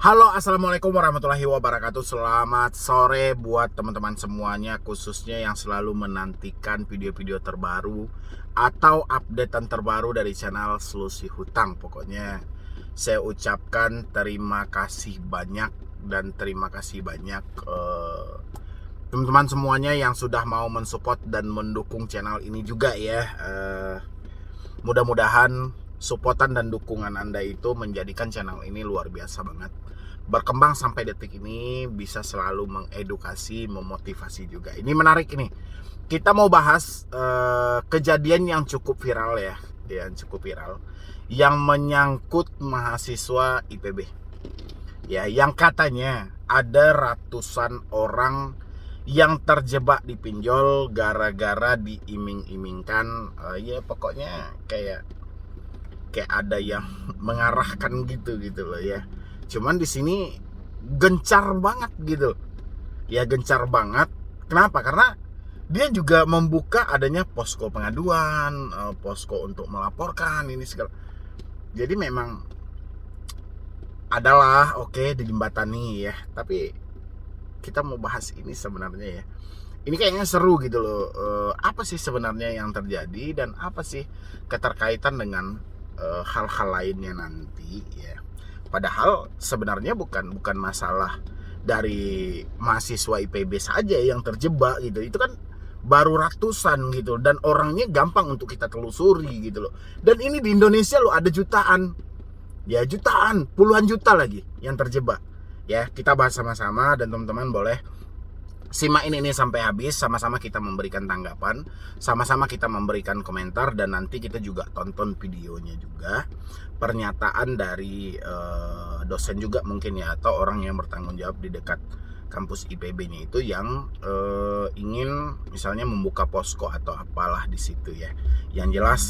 Halo, assalamualaikum warahmatullahi wabarakatuh. Selamat sore buat teman-teman semuanya, khususnya yang selalu menantikan video-video terbaru atau updatean terbaru dari channel Selusi Hutang. Pokoknya saya ucapkan terima kasih banyak dan terima kasih banyak teman-teman semuanya yang sudah mau mensupport dan mendukung channel ini juga ya. Mudah-mudahan supportan dan dukungan Anda itu menjadikan channel ini luar biasa banget, berkembang sampai detik ini, bisa selalu mengedukasi, memotivasi juga. Ini menarik ini. Kita mau bahas kejadian yang cukup viral ya, yang cukup viral, yang menyangkut mahasiswa IPB. Ya, yang katanya ada ratusan orang yang terjebak di pinjol gara-gara diiming-imingkan. Ya pokoknya kayak ada yang mengarahkan gitu loh ya. Cuman di sini gencar banget gitu. Ya gencar banget. Kenapa? Karena dia juga membuka adanya posko pengaduan, posko untuk melaporkan ini segala. Jadi memang adalah oke dijembatani ya. Tapi kita mau bahas ini sebenarnya ya. Ini kayaknya seru gitu loh. Apa sih sebenarnya yang terjadi dan apa sih keterkaitan dengan hal-hal lainnya nanti ya. Padahal sebenarnya bukan masalah dari mahasiswa IPB saja yang terjebak gitu. Itu kan baru ratusan gitu, dan orangnya gampang untuk kita telusuri gitu loh. Dan ini di Indonesia loh ada jutaan. Ya jutaan, puluhan juta lagi yang terjebak. Ya, kita bahas sama-sama dan teman-teman boleh simak ini sampai habis, sama-sama kita memberikan tanggapan, sama-sama kita memberikan komentar, dan nanti kita juga tonton videonya juga, pernyataan dari dosen juga mungkin ya, atau orang yang bertanggung jawab di dekat kampus IPB-nya itu yang ingin misalnya membuka posko atau apalah di situ ya. Yang jelas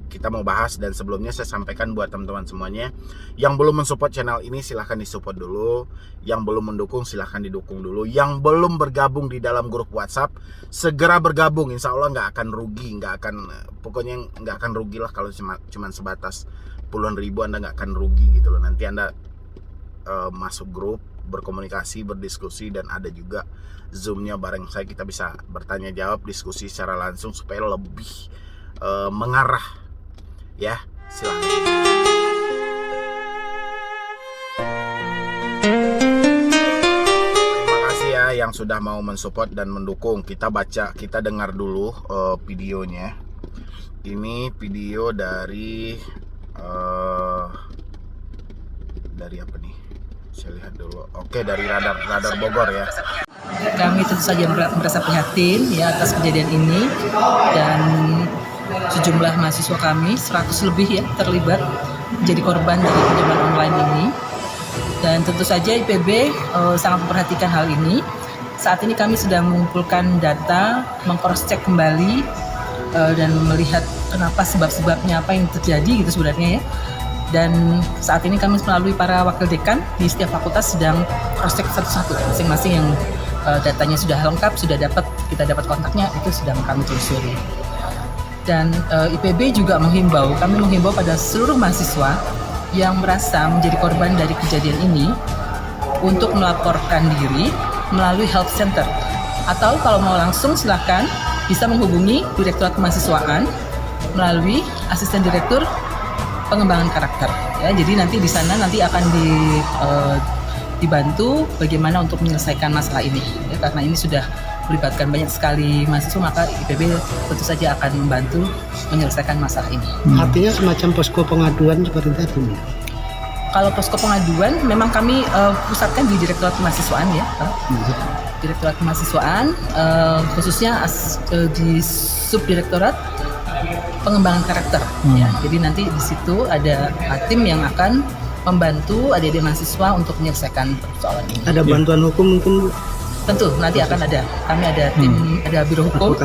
kita mau bahas, dan sebelumnya saya sampaikan buat teman-teman semuanya yang belum mensupport channel ini silahkan disupport dulu, yang belum mendukung silahkan didukung dulu, yang belum bergabung di dalam grup WhatsApp segera bergabung, insya Allah nggak akan rugi, pokoknya nggak akan rugi lah. Kalau cuma sebatas puluhan ribu Anda nggak akan rugi gitu loh. Nanti Anda masuk grup, berkomunikasi, berdiskusi, dan ada juga Zoom-nya bareng saya, kita bisa bertanya jawab, diskusi secara langsung supaya lebih mengarah ya. Silakan. Terima kasih ya yang sudah mau mensupport dan mendukung. Kita dengar dulu videonya. Ini video dari apa nih? Saya lihat dulu. Oke, dari radar Bogor ya. Kami tentu saja merasa prihatin ya atas kejadian ini, dan sejumlah mahasiswa kami 100 lebih ya terlibat menjadi korban dari pinjaman online ini. Dan tentu saja IPB sangat memperhatikan hal ini. Saat ini kami sedang mengumpulkan data, meng-cross-check kembali dan melihat kenapa, sebab-sebabnya apa yang terjadi gitu sebenarnya ya. Dan saat ini kami melalui para wakil dekan di setiap fakultas sedang cross-check satu-satu masing-masing yang datanya sudah lengkap, kita dapat kontaknya, itu sedang kami telusuri. Dan IPB juga kami menghimbau pada seluruh mahasiswa yang merasa menjadi korban dari kejadian ini untuk melaporkan diri melalui health center, atau kalau mau langsung silahkan bisa menghubungi Direktorat Kemahasiswaan melalui asisten direktur pengembangan karakter ya. Jadi nanti di sana akan dibantu bagaimana untuk menyelesaikan masalah ini ya, karena ini sudah melibatkan banyak sekali mahasiswa, maka IPB tentu saja akan membantu menyelesaikan masalah ini. Artinya semacam posko pengaduan seperti itu. Kalau posko pengaduan memang kami pusatkan di Direktorat Kemahasiswaan ya, Direktorat Kemahasiswaan, khususnya di Subdirektorat Pengembangan Karakter ya. Jadi nanti di situ ada tim yang akan membantu adik-adik mahasiswa untuk menyelesaikan persoalan ini. Ada bantuan hukum mungkin, Bu? Tentu nanti akan ada. Kami ada tim, ada biro hukum.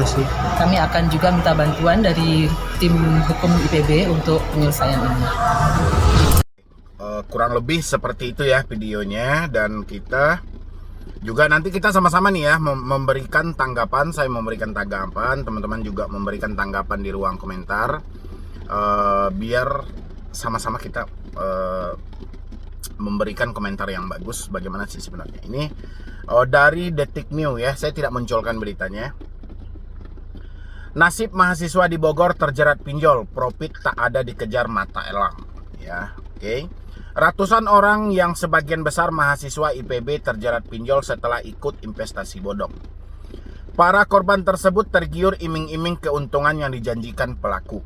Kami akan juga minta bantuan dari tim hukum IPB untuk penyelesaian ini. Kurang lebih seperti itu ya videonya, dan kita juga nanti kita sama-sama nih ya memberikan tanggapan. Saya memberikan tanggapan, teman-teman juga memberikan tanggapan di ruang komentar, biar sama-sama kita memberikan komentar yang bagus bagaimana sih sebenarnya. Ini dari Detik New ya, saya tidak munculkan beritanya. Nasib mahasiswa di Bogor terjerat pinjol, profit tak ada dikejar mata elang. Ya, oke. Ratusan orang yang sebagian besar mahasiswa IPB terjerat pinjol setelah ikut investasi bodong. Para korban tersebut tergiur iming-iming keuntungan yang dijanjikan pelaku.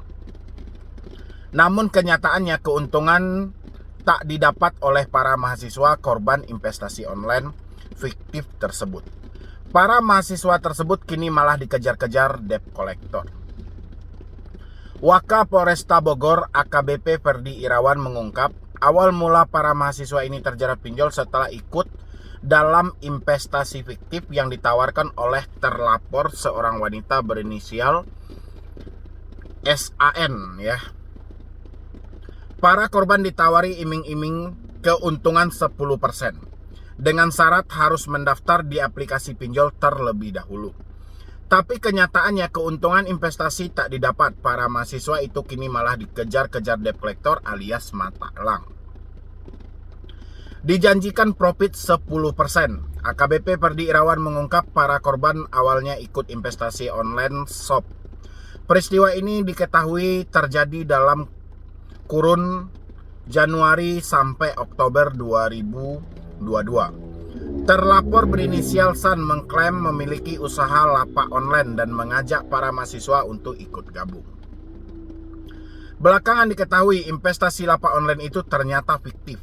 Namun kenyataannya keuntungan tak didapat oleh para mahasiswa korban investasi online fiktif tersebut. Para mahasiswa tersebut kini malah dikejar-kejar debt collector. Wakapolresta Bogor AKBP Ferdi Irawan mengungkap, awal mula para mahasiswa ini terjerat pinjol setelah ikut dalam investasi fiktif yang ditawarkan oleh terlapor seorang wanita berinisial SAN ya. Para korban ditawari iming-iming keuntungan 10%. Dengan syarat harus mendaftar di aplikasi pinjol terlebih dahulu. Tapi kenyataannya keuntungan investasi tak didapat. Para mahasiswa itu kini malah dikejar-kejar debt collector alias mata elang. Dijanjikan profit 10%. AKBP Ferdi Irawan mengungkap para korban awalnya ikut investasi online shop. Peristiwa ini diketahui terjadi dalam kurun Januari sampai Oktober 2022. Terlapor berinisial San mengklaim memiliki usaha lapak online dan mengajak para mahasiswa untuk ikut gabung. Belakangan diketahui investasi lapak online itu ternyata fiktif.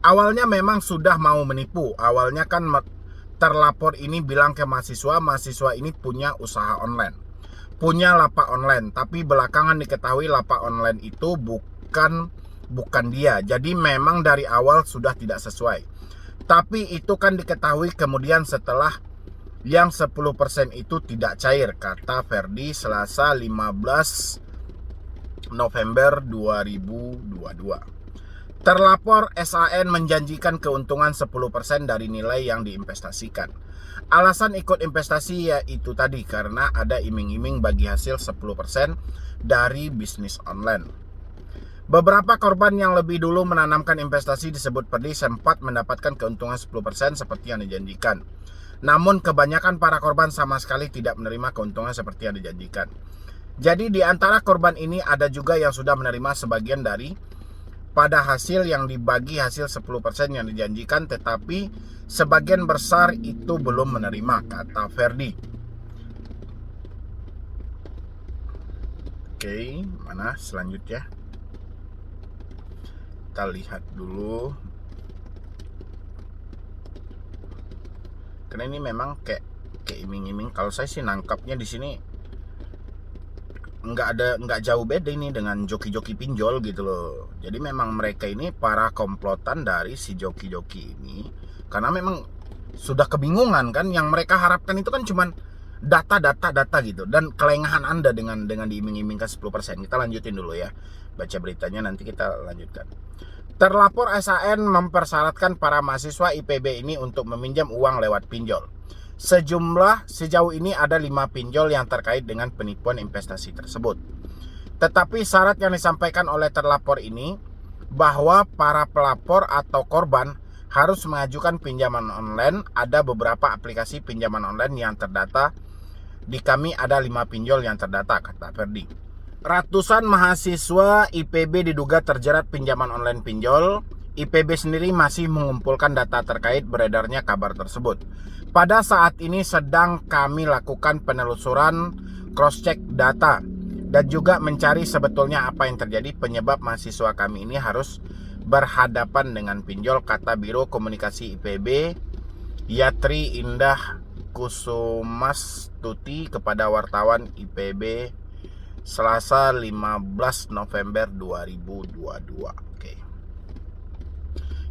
Awalnya memang sudah mau menipu. Awalnya kan terlapor ini bilang ke mahasiswa ini punya usaha online, punya lapak online. Tapi belakangan diketahui lapak online itu bukan dia. Jadi memang dari awal sudah tidak sesuai. Tapi itu kan diketahui kemudian setelah yang 10% itu tidak cair, kata Ferdi Selasa 15 November 2022. Terlapor SAN menjanjikan keuntungan 10% dari nilai yang diinvestasikan. Alasan ikut investasi yaitu tadi karena ada iming-iming bagi hasil 10% dari bisnis online. Beberapa korban yang lebih dulu menanamkan investasi disebut Ferdi sempat mendapatkan keuntungan 10% seperti yang dijanjikan. Namun kebanyakan para korban sama sekali tidak menerima keuntungan seperti yang dijanjikan. Jadi di antara korban ini ada juga yang sudah menerima sebagian dari pada hasil yang dibagi hasil 10% yang dijanjikan, tetapi sebagian besar itu belum menerima, kata Ferdi. Oke, mana selanjutnya? Kita lihat dulu. Karena ini memang kayak iming-iming. Kalau saya sih nangkapnya di sini nggak jauh beda ini dengan joki-joki pinjol gitu loh. Jadi memang mereka ini para komplotan dari si joki-joki ini, karena memang sudah kebingungan kan. Yang mereka harapkan itu kan cuman data gitu, dan kelengahan Anda dengan diiming-imingkan 10%. Kita lanjutin dulu ya, baca beritanya, nanti kita lanjutkan. Terlapor SAN mempersyaratkan para mahasiswa IPB ini untuk meminjam uang lewat pinjol. Sejauh ini ada 5 pinjol yang terkait dengan penipuan investasi tersebut. Tetapi syarat yang disampaikan oleh terlapor ini bahwa para pelapor atau korban harus mengajukan pinjaman online. Ada beberapa aplikasi pinjaman online yang terdata. Di kami ada 5 pinjol yang terdata, kata Ferdi. Ratusan mahasiswa IPB diduga terjerat pinjaman online pinjol. IPB sendiri masih mengumpulkan data terkait beredarnya kabar tersebut. Pada saat ini sedang kami lakukan penelusuran, cross-check data, dan juga mencari sebetulnya apa yang terjadi penyebab mahasiswa kami ini harus berhadapan dengan pinjol, kata Biro Komunikasi IPB Yatri Indah Kusumastuti kepada wartawan IPB Selasa 15 November 2022. Oke.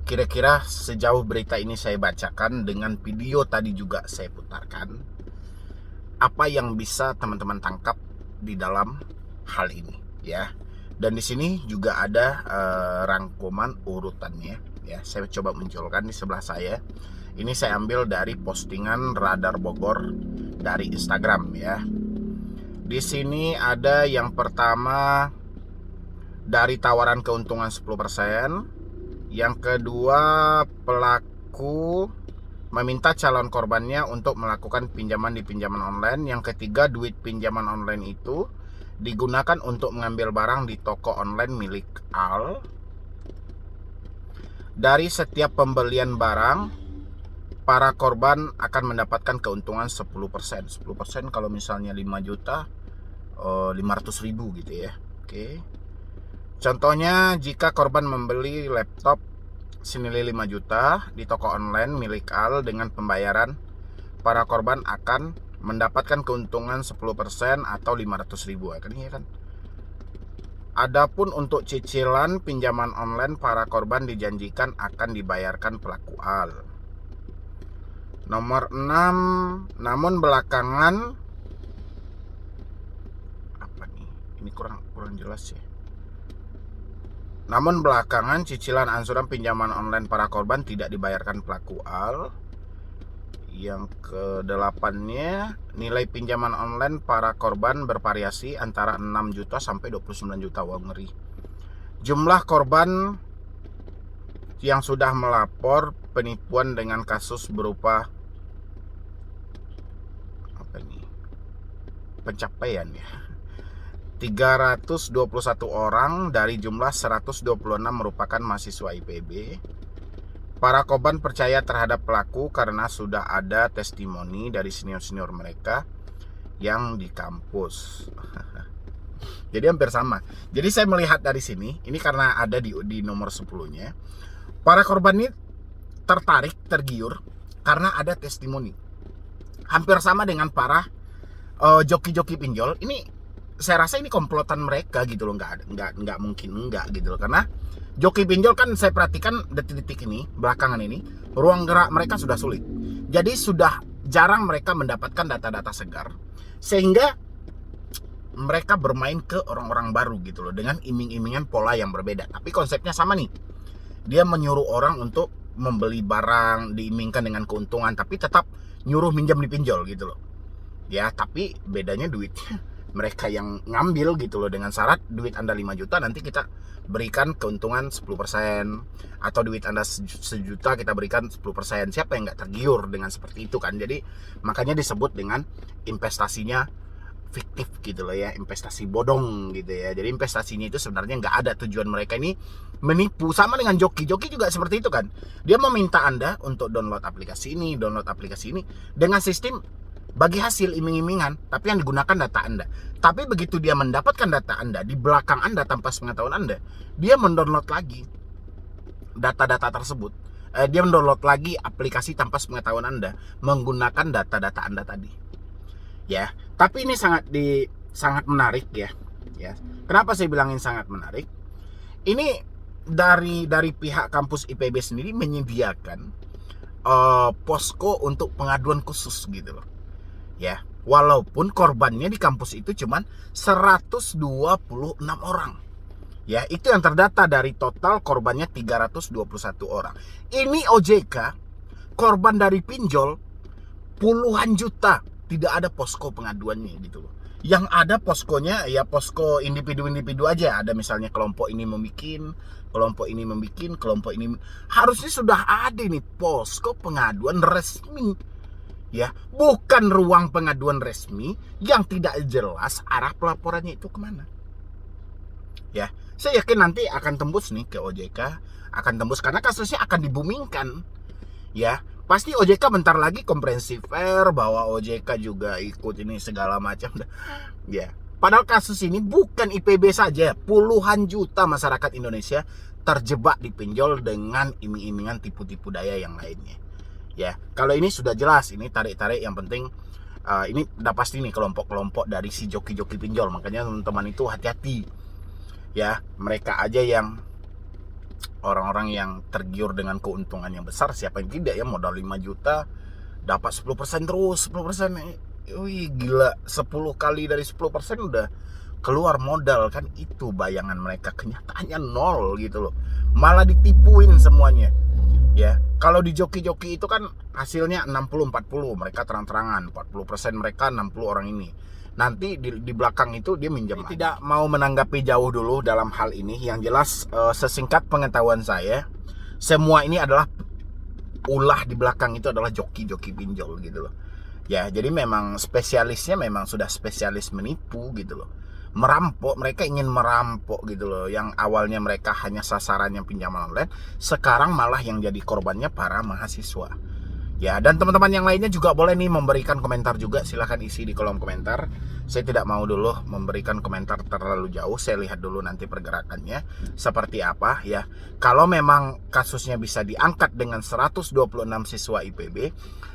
Kira-kira sejauh berita ini saya bacakan dengan video tadi juga saya putarkan, apa yang bisa teman-teman tangkap di dalam hal ini ya. Dan di sini juga ada rangkuman urutannya ya. Saya coba munculkan di sebelah saya. Ini saya ambil dari postingan Radar Bogor dari Instagram ya. Di sini ada yang pertama dari tawaran keuntungan 10%. Yang kedua, pelaku meminta calon korbannya untuk melakukan pinjaman di pinjaman online. Yang ketiga, duit pinjaman online itu digunakan untuk mengambil barang di toko online milik Al. Dari setiap pembelian barang, para korban akan mendapatkan keuntungan 10%. 10% kalau misalnya 5 juta, 500.000 gitu ya. Oke. Contohnya, jika korban membeli laptop senilai 5 juta di toko online milik Al dengan pembayaran, para korban akan mendapatkan keuntungan 10% atau 500.000. Akhirnya kan. Adapun untuk cicilan pinjaman online, para korban dijanjikan akan dibayarkan pelaku Al. Nomor 6, namun belakangan apa nih? Ini kurang jelas ya. Namun belakangan cicilan angsuran pinjaman online para korban tidak dibayarkan pelaku Al. Yang ke-8-nya, nilai pinjaman online para korban bervariasi antara 6 juta sampai 29 juta. Wah, ngeri. Jumlah korban yang sudah melapor penipuan dengan kasus berupa apa nih? Pencapaian ya. 321 orang dari jumlah 126 merupakan mahasiswa IPB. Para korban percaya terhadap pelaku karena sudah ada testimoni dari senior-senior mereka yang di kampus. Jadi hampir sama. Jadi saya melihat dari sini, ini karena ada di nomor 10-nya. Para korban ini tergiur karena ada testimoni. Hampir sama dengan para joki-joki pinjol. Ini saya rasa ini komplotan mereka gitu loh, nggak mungkin enggak gitu loh, karena joki pinjol kan saya perhatikan detik-detik ini belakangan ini ruang gerak mereka sudah sulit, jadi sudah jarang mereka mendapatkan data-data segar, sehingga mereka bermain ke orang-orang baru gitu loh dengan iming-imingan pola yang berbeda, tapi konsepnya sama nih. Dia menyuruh orang untuk membeli barang diimingkan dengan keuntungan, tapi tetap nyuruh minjam di pinjol gitu loh ya, tapi bedanya duitnya mereka yang ngambil gitu loh, dengan syarat duit Anda 5 juta nanti kita berikan keuntungan 10%, atau duit Anda 1 juta kita berikan 10%. Siapa yang nggak tergiur dengan seperti itu kan? Jadi makanya disebut dengan investasinya fiktif gitu loh ya, investasi bodong gitu ya. Jadi investasinya itu sebenarnya nggak ada, tujuan mereka ini menipu. Sama dengan joki juga seperti itu kan. Dia meminta Anda untuk download aplikasi ini dengan sistem bagi hasil iming-imingan, tapi yang digunakan data Anda. Tapi begitu dia mendapatkan data Anda di belakang Anda tanpa sepengetahuan Anda, dia mendownload lagi data-data tersebut. Dia mendownload lagi aplikasi tanpa sepengetahuan Anda menggunakan data-data Anda tadi. Ya, tapi ini sangat menarik ya. Kenapa saya bilangin sangat menarik? Ini dari pihak kampus IPB sendiri menyediakan posko untuk pengaduan khusus gitu loh. Ya, walaupun korbannya di kampus itu cuman 126 orang. Ya, itu yang terdata dari total korbannya 321 orang. Ini OJK, korban dari pinjol puluhan juta, tidak ada posko pengaduannya gitu loh. Yang ada poskonya ya posko individu-individu aja. Ada misalnya kelompok ini membikin, kelompok ini. Harusnya sudah ada nih posko pengaduan resmi. Ya, bukan ruang pengaduan resmi yang tidak jelas arah pelaporannya itu kemana. Ya, saya yakin nanti akan tembus nih ke OJK, akan tembus karena kasusnya akan dibumingkan. Ya, pasti OJK bentar lagi komprehensif fair bahwa OJK juga ikut ini segala macam. Ya, padahal kasus ini bukan IPB saja, puluhan juta masyarakat Indonesia terjebak di pinjol dengan iming-imingan tipu-tipu daya yang lainnya. Ya, kalau ini sudah jelas, ini tarik-tarik, yang penting ini udah pasti nih kelompok-kelompok dari si joki-joki pinjol. Makanya teman-teman itu hati-hati. Ya, mereka aja yang orang-orang yang tergiur dengan keuntungan yang besar, siapa yang tidak ya, modal 5 juta dapat 10% terus, 10%. Wih, gila, 10 kali dari 10% udah keluar modal kan. Itu bayangan mereka, kenyataannya nol gitu loh. Malah ditipuin semuanya. Ya, kalau di joki-joki itu kan hasilnya 60-40, mereka terang-terangan, 40% mereka, 60 orang ini. Nanti di belakang itu dia minjam. Saya tidak mau menanggapi jauh dulu dalam hal ini. Yang jelas sesingkat pengetahuan saya, semua ini adalah ulah di belakang itu adalah joki-joki pinjol gitu loh. Ya, jadi memang spesialisnya memang sudah spesialis menipu gitu loh. Merampok, mereka ingin merampok gitu loh. Yang awalnya mereka hanya sasarannya pinjaman online, sekarang malah yang jadi korbannya para mahasiswa. Ya, dan teman-teman yang lainnya juga boleh nih memberikan komentar juga, silahkan isi di kolom komentar. Saya tidak mau dulu memberikan komentar terlalu jauh, saya lihat dulu nanti pergerakannya seperti apa ya. Kalau memang kasusnya bisa diangkat dengan 126 siswa IPB,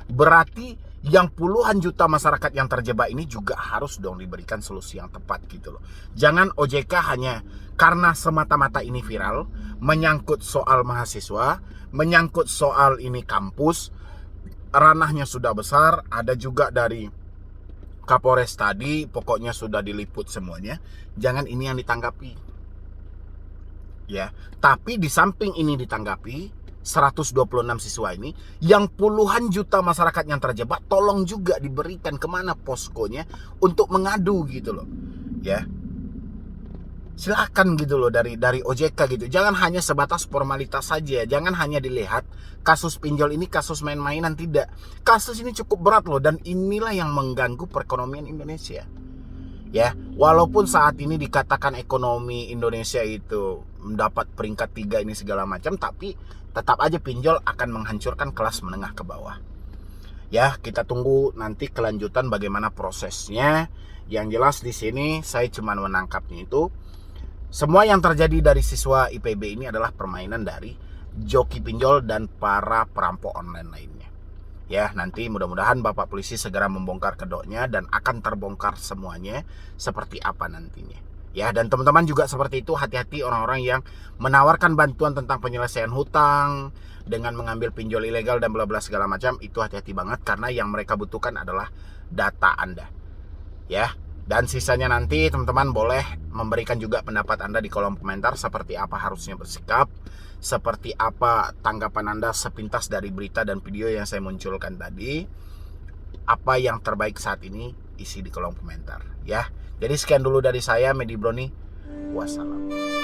berarti yang puluhan juta masyarakat yang terjebak ini juga harus dong diberikan solusi yang tepat gitu loh. Jangan OJK hanya karena semata-mata ini viral, menyangkut soal mahasiswa, menyangkut soal ini kampus, ranahnya sudah besar, ada juga dari Kapolres tadi, pokoknya sudah diliput semuanya. Jangan ini yang ditanggapi. Ya, tapi di samping ini ditanggapi 126 siswa ini, yang puluhan juta masyarakat yang terjebak, tolong juga diberikan kemana poskonya untuk mengadu gitu loh. Ya. Silakan gitu loh dari OJK gitu. Jangan hanya sebatas formalitas saja. Jangan hanya dilihat kasus pinjol ini kasus main-mainan, tidak. Kasus ini cukup berat loh, dan inilah yang mengganggu perekonomian Indonesia. Ya, walaupun saat ini dikatakan ekonomi Indonesia itu mendapat peringkat 3 ini segala macam, tapi tetap aja pinjol akan menghancurkan kelas menengah ke bawah. Ya, kita tunggu nanti kelanjutan bagaimana prosesnya. Yang jelas di sini saya cuma menangkapnya itu, semua yang terjadi dari siswa IPB ini adalah permainan dari joki pinjol dan para perampok online lainnya. Ya, nanti mudah-mudahan Bapak Polisi segera membongkar kedoknya dan akan terbongkar semuanya seperti apa nantinya. Ya, dan teman-teman juga seperti itu, hati-hati orang-orang yang menawarkan bantuan tentang penyelesaian hutang dengan mengambil pinjol ilegal dan bla bla segala macam, itu hati-hati banget karena yang mereka butuhkan adalah data Anda. Ya. Dan sisanya nanti teman-teman boleh memberikan juga pendapat Anda di kolom komentar, seperti apa harusnya bersikap, seperti apa tanggapan Anda sepintas dari berita dan video yang saya munculkan tadi. Apa yang terbaik saat ini, isi di kolom komentar ya. Jadi sekian dulu dari saya, Medi Broni. Wassalam.